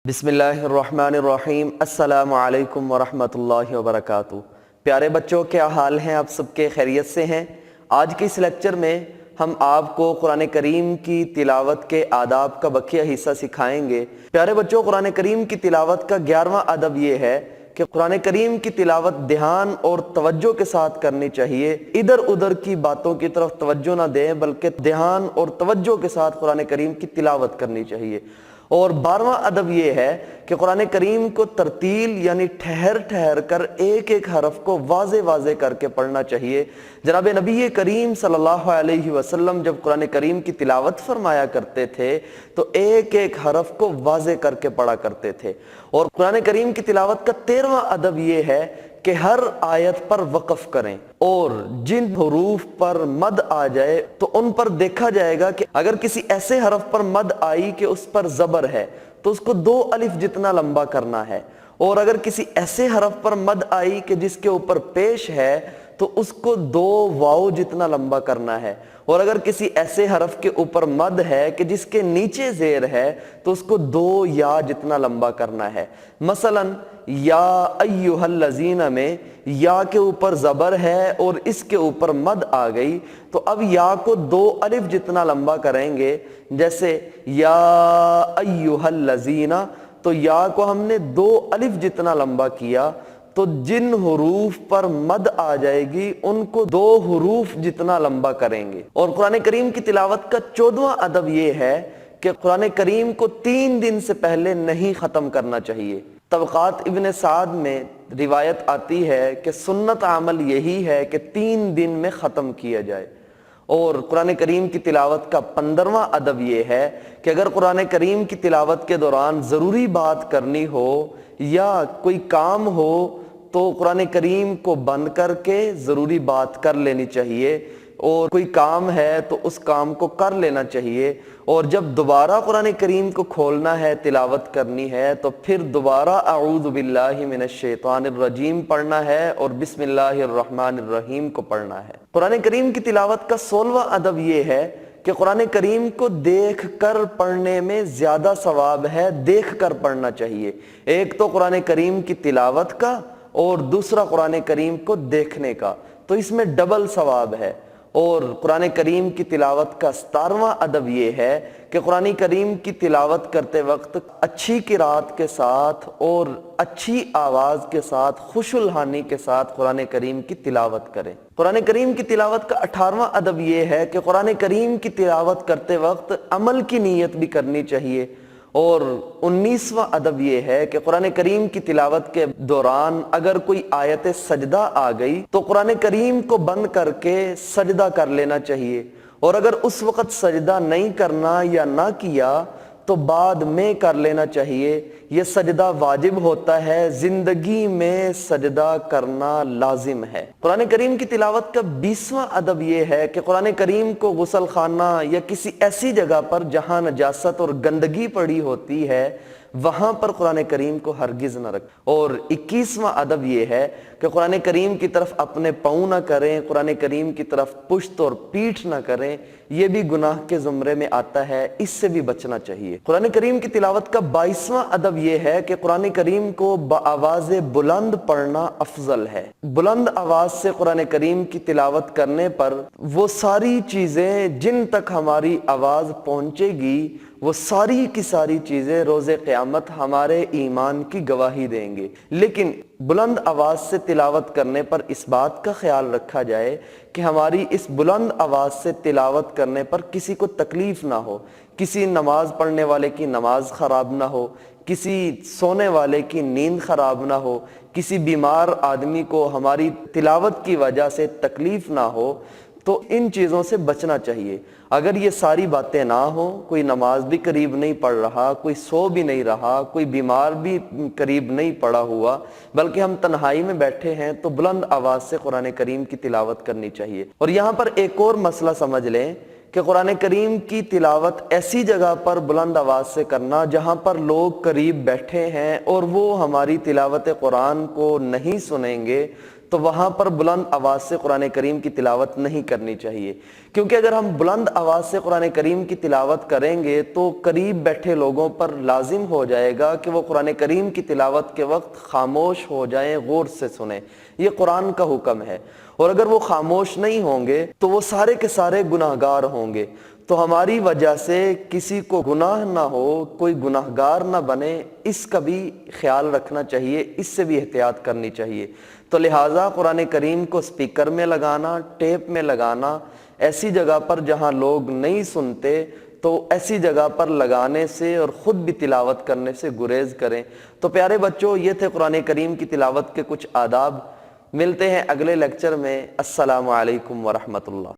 بسم اللہ الرحمن الرحیم۔ السلام علیکم ورحمۃ اللہ وبرکاتہ۔ پیارے بچوں، کیا حال ہیں؟ آپ سب کے خیریت سے ہیں؟ آج کے اس لیکچر میں ہم آپ کو قرآن کریم کی تلاوت کے آداب کا بقیہ حصہ سکھائیں گے۔ پیارے بچوں، قرآن کریم کی تلاوت کا 11واں ادب یہ ہے کہ قرآن کریم کی تلاوت دھیان اور توجہ کے ساتھ کرنی چاہیے۔ ادھر ادھر کی باتوں کی طرف توجہ نہ دیں، بلکہ دھیان اور توجہ کے ساتھ قرآن کریم کی تلاوت کرنی چاہیے۔ اور 12واں ادب یہ ہے کہ قرآن کریم کو ترتیل یعنی ٹھہر ٹھہر کر ایک ایک حرف کو واضح واضح کر کے پڑھنا چاہیے۔ جناب نبی کریم صلی اللہ علیہ وسلم جب قرآن کریم کی تلاوت فرمایا کرتے تھے تو ایک ایک حرف کو واضح کر کے پڑھا کرتے تھے۔ اور قرآن کریم کی تلاوت کا 13واں ادب یہ ہے کہ ہر آیت پر وقف کریں، اور جن حروف پر مد آ جائے تو ان پر دیکھا جائے گا کہ اگر کسی ایسے حرف پر مد آئی کہ اس پر زبر ہے تو اس کو 2 الف جتنا لمبا کرنا ہے، اور اگر کسی ایسے حرف پر مد آئی کہ جس کے اوپر پیش ہے تو اس کو 2 واو جتنا لمبا کرنا ہے، اور اگر کسی ایسے حرف کے اوپر مد ہے کہ جس کے نیچے زیر ہے تو اس کو 2 یا جتنا لمبا کرنا ہے۔ مثلا یا ایھا الذین میں یا کے اوپر زبر ہے اور اس کے اوپر مد آ گئی تو اب یا کو 2 الف جتنا لمبا کریں گے۔ جیسے یا ایھا الذین، تو یا کو ہم نے 2 الف جتنا لمبا کیا، تو جن حروف پر مد آ جائے گی ان کو 2 حروف جتنا لمبا کریں گے۔ اور قرآن کریم کی تلاوت کا 14واں ادب یہ ہے کہ قرآن کریم کو 3 دن سے پہلے نہیں ختم کرنا چاہیے۔ طبقات ابن سعد میں روایت آتی ہے کہ سنت عمل یہی ہے کہ 3 دن میں ختم کیا جائے۔ اور قرآن کریم کی تلاوت کا 15واں ادب یہ ہے کہ اگر قرآن کریم کی تلاوت کے دوران ضروری بات کرنی ہو یا کوئی کام ہو تو قرآن کریم کو بند کر کے ضروری بات کر لینی چاہیے، اور کوئی کام ہے تو اس کام کو کر لینا چاہیے، اور جب دوبارہ قرآن کریم کو کھولنا ہے، تلاوت کرنی ہے، تو پھر دوبارہ اعوذ باللہ من الشیطان الرجیم پڑھنا ہے اور بسم اللہ الرحمن الرحیم کو پڑھنا ہے۔ قرآن کریم کی تلاوت کا 16واں ادب یہ ہے کہ قرآن کریم کو دیکھ کر پڑھنے میں زیادہ ثواب ہے، دیکھ کر پڑھنا چاہیے۔ ایک تو قرآن کریم کی تلاوت کا اور دوسرا قرآن کریم کو دیکھنے کا، تو اس میں ڈبل ثواب ہے۔ اور قرآن کریم کی تلاوت کا 17واں ادب یہ ہے کہ قرآن کریم کی تلاوت کرتے وقت اچھی قرات کے ساتھ اور اچھی آواز کے ساتھ، خوش الحانی کے ساتھ قرآن کریم کی تلاوت کریں۔ قرآن کریم کی تلاوت کا 18واں ادب یہ ہے کہ قرآن کریم کی تلاوت کرتے وقت عمل کی نیت بھی کرنی چاہیے۔ اور 19واں ادب یہ ہے کہ قرآن کریم کی تلاوت کے دوران اگر کوئی آیت سجدہ آ گئی تو قرآن کریم کو بند کر کے سجدہ کر لینا چاہیے، اور اگر اس وقت سجدہ نہیں کرنا یا نہ کیا تو بعد میں کر لینا چاہیے۔ یہ سجدہ واجب ہوتا ہے، زندگی میں سجدہ کرنا لازم ہے۔ قرآن کریم کی تلاوت کا 20واں ادب یہ ہے کہ قرآن کریم کو غسل خانہ یا کسی ایسی جگہ پر جہاں نجاست اور گندگی پڑی ہوتی ہے وہاں پر قرآن کریم کو ہرگز نہ رکھیں۔ اور 21واں ادب یہ ہے کہ قرآن کریم کی طرف اپنے پاؤں نہ کریں، قرآن کریم کی طرف پشت اور پیٹھ نہ کریں، یہ بھی گناہ کے زمرے میں آتا ہے، اس سے بھی بچنا چاہیے۔ قرآن کریم کی تلاوت کا 22واں ادب یہ ہے کہ قرآن کریم کو بآواز بلند پڑھنا افضل ہے۔ بلند آواز سے قرآن کریم کی تلاوت کرنے پر وہ ساری چیزیں جن تک ہماری آواز پہنچے گی، وہ ساری کی ساری چیزیں روز قیامت ہمارے ایمان کی گواہی دیں گے۔ لیکن بلند آواز سے تلاوت کرنے پر اس بات کا خیال رکھا جائے کہ ہماری اس بلند آواز سے تلاوت کرنے پر کسی کو تکلیف نہ ہو، کسی نماز پڑھنے والے کی نماز خراب نہ ہو، کسی سونے والے کی نیند خراب نہ ہو، کسی بیمار آدمی کو ہماری تلاوت کی وجہ سے تکلیف نہ ہو، تو ان چیزوں سے بچنا چاہیے۔ اگر یہ ساری باتیں نہ ہوں، کوئی نماز بھی قریب نہیں پڑھ رہا، کوئی سو بھی نہیں رہا، کوئی بیمار بھی قریب نہیں پڑا ہوا، بلکہ ہم تنہائی میں بیٹھے ہیں، تو بلند آواز سے قرآن کریم کی تلاوت کرنی چاہیے۔ اور یہاں پر ایک اور مسئلہ سمجھ لیں کہ قرآن کریم کی تلاوت ایسی جگہ پر بلند آواز سے کرنا جہاں پر لوگ قریب بیٹھے ہیں اور وہ ہماری تلاوت قرآن کو نہیں سنیں گے، تو وہاں پر بلند آواز سے قرآن کریم کی تلاوت نہیں کرنی چاہیے، کیونکہ اگر ہم بلند آواز سے قرآن کریم کی تلاوت کریں گے تو قریب بیٹھے لوگوں پر لازم ہو جائے گا کہ وہ قرآن کریم کی تلاوت کے وقت خاموش ہو جائیں، غور سے سنیں۔ یہ قرآن کا حکم ہے، اور اگر وہ خاموش نہیں ہوں گے تو وہ سارے کے سارے گناہگار ہوں گے۔ تو ہماری وجہ سے کسی کو گناہ نہ ہو، کوئی گناہگار نہ بنے، اس کا بھی خیال رکھنا چاہیے، اس سے بھی احتیاط کرنی چاہیے۔ تو لہٰذا قرآن کریم کو سپیکر میں لگانا، ٹیپ میں لگانا، ایسی جگہ پر جہاں لوگ نہیں سنتے تو ایسی جگہ پر لگانے سے اور خود بھی تلاوت کرنے سے گریز کریں۔ تو پیارے بچوں، یہ تھے قرآن کریم کی تلاوت کے کچھ آداب۔ ملتے ہیں اگلے لیکچر میں۔ السلام علیکم ورحمۃ اللہ۔